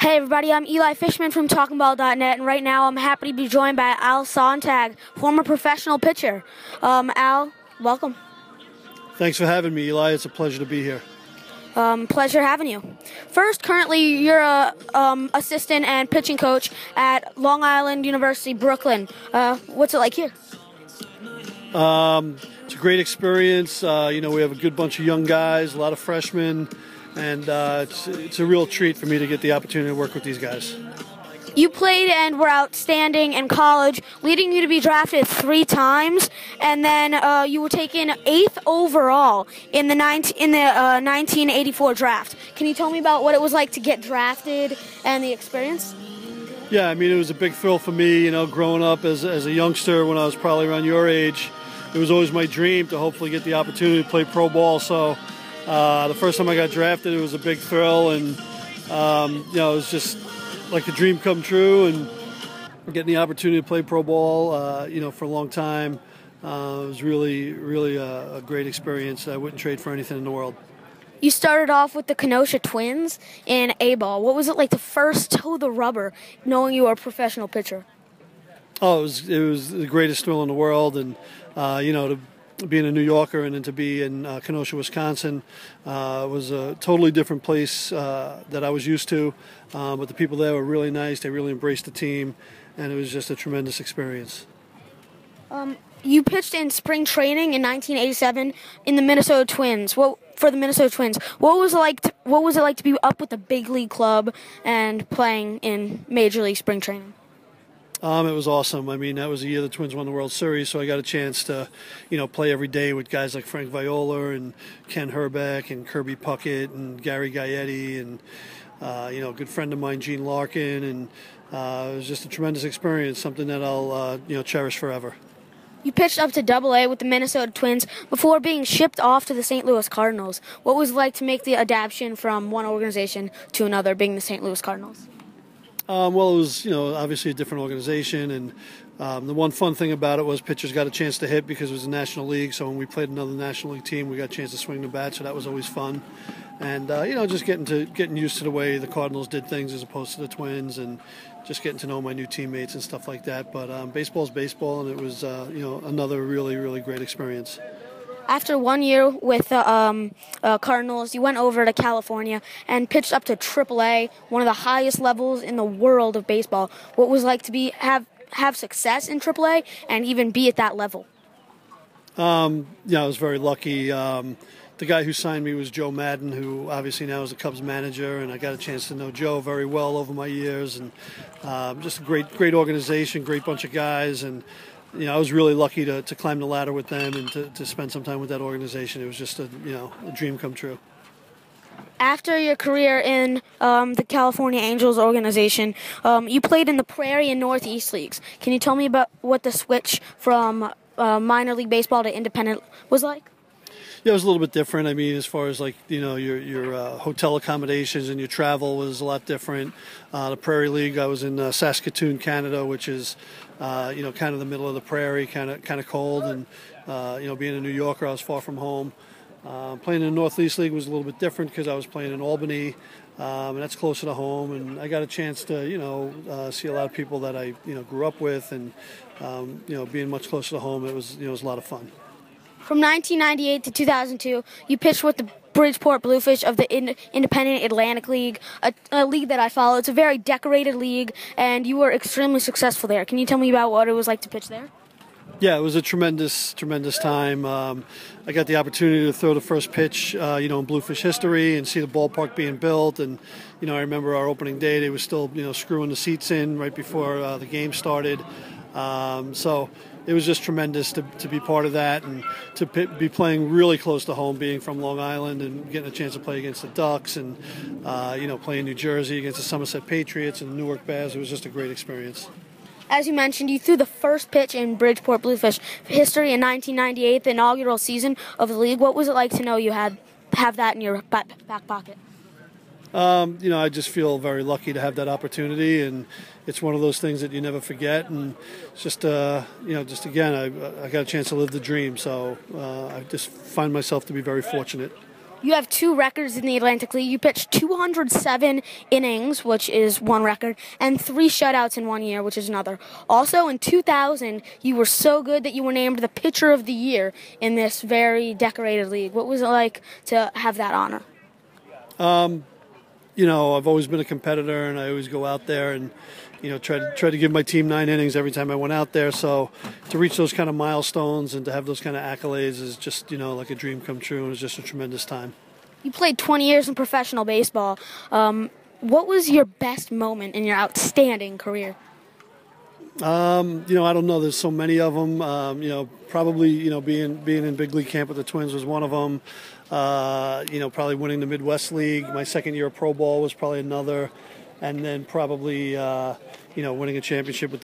Hey everybody, I'm Eli Fishman from TalkingBall.net, and right now I'm happy to be joined by Al Sontag, former professional pitcher. Al, welcome. Thanks for having me, Eli. It's a pleasure to be here. Pleasure having you. First, currently you're a assistant and pitching coach at Long Island University, Brooklyn. What's it like here? It's a great experience. We have a good bunch of young guys, a lot of freshmen, and it's a real treat for me to get the opportunity to work with these guys. You played and were outstanding in college, leading you to be drafted 3 times, and then you were taken 8th overall in the 1984 draft. Can you tell me about what it was like to get drafted and the experience? Yeah, I mean, it was a big thrill for me, growing up as a youngster when I was probably around your age. It was always my dream to hopefully get the opportunity to play pro ball, so the first time I got drafted, it was a big thrill, and it was just like a dream come true, and getting the opportunity to play pro ball, for a long time, was really, really a great experience. I wouldn't trade for anything in the world. You started off with the Kenosha Twins in A-ball. What was it like to first toe the rubber, knowing you were a professional pitcher? Oh, it was the greatest thrill in the world, and to being a New Yorker and then to be in Kenosha, Wisconsin, was a totally different place that I was used to. But the people there were really nice. They really embraced the team, and it was just a tremendous experience. You pitched in spring training in 1987 in the Minnesota Twins. For the Minnesota Twins, what was it like to be up with the big league club and playing in Major League spring training? It was awesome. I mean, that was the year the Twins won the World Series, so I got a chance to, play every day with guys like Frank Viola and Ken Herbeck and Kirby Puckett and Gary Gaetti and, a good friend of mine, Gene Larkin, and it was just a tremendous experience, something that I'll, cherish forever. You pitched up to Double-A with the Minnesota Twins before being shipped off to the St. Louis Cardinals. What was it like to make the adaptation from one organization to another, being the St. Louis Cardinals? Well, it was, obviously a different organization, and the one fun thing about it was pitchers got a chance to hit because it was a National League, so when we played another National League team, we got a chance to swing the bat, so that was always fun. And, just getting used to the way the Cardinals did things as opposed to the Twins, and just getting to know my new teammates and stuff like that. But baseball's baseball, and it was, another really, really great experience. After 1 year with the Cardinals, you went over to California and pitched up to Triple-A, one of the highest levels in the world of baseball. What was it like to have success in Triple-A and even be at that level? I was very lucky. The guy who signed me was Joe Madden, who obviously now is the Cubs manager, and I got a chance to know Joe very well over my years. And just a great organization, great bunch of guys, and I was really lucky to climb the ladder with them and to spend some time with that organization. It was just a dream come true. After your career in the California Angels organization, you played in the Prairie and Northeast leagues. Can you tell me about what the switch from minor league baseball to independent was like? Yeah, it was a little bit different. I mean, as far as your hotel accommodations and your travel was a lot different. The Prairie League, I was in Saskatoon, Canada, which is kind of the middle of the prairie, kind of cold, and being a New Yorker, I was far from home. Playing in the Northeast League was a little bit different because I was playing in Albany, and that's closer to home, and I got a chance to see a lot of people that I grew up with, and being much closer to home, it was a lot of fun. From 1998 to 2002, you pitched with the Bridgeport Bluefish of the Independent Atlantic League, a league that I follow. It's a very decorated league, and you were extremely successful there. Can you tell me about what it was like to pitch there? Yeah, it was a tremendous time. I got the opportunity to throw the first pitch, in Bluefish history, and see the ballpark being built. And I remember our opening day; they were still, screwing the seats in right before the game started. So it was just tremendous to be part of that and to be playing really close to home, being from Long Island and getting a chance to play against the Ducks and play in New Jersey against the Somerset Patriots and the Newark Bears. It was just a great experience. As you mentioned, you threw the first pitch in Bridgeport Bluefish history in 1998, the inaugural season of the league. What was it like to know you have that in your back pocket? I just feel very lucky to have that opportunity, and it's one of those things that you never forget. And it's just, again, I got a chance to live the dream. So I just find myself to be very fortunate. You have 2 records in the Atlantic League. You pitched 207 innings, which is one record, and 3 shutouts in 1 year, which is another. Also, in 2000, you were so good that you were named the Pitcher of the Year in this very decorated league. What was it like to have that honor? You know, I've always been a competitor, and I always go out there and, you know, try to give my team 9 innings every time I went out there. So to reach those kind of milestones and to have those kind of accolades is just, you know, like a dream come true, and it was just a tremendous time. You played 20 years in professional baseball. What was your best moment in your outstanding career? You know, I don't know. There's so many of them. You know, probably, you know, being in big league camp with the Twins was one of them. You know, probably winning the Midwest League. My second year of pro ball was probably another. And then probably, you know, winning a championship with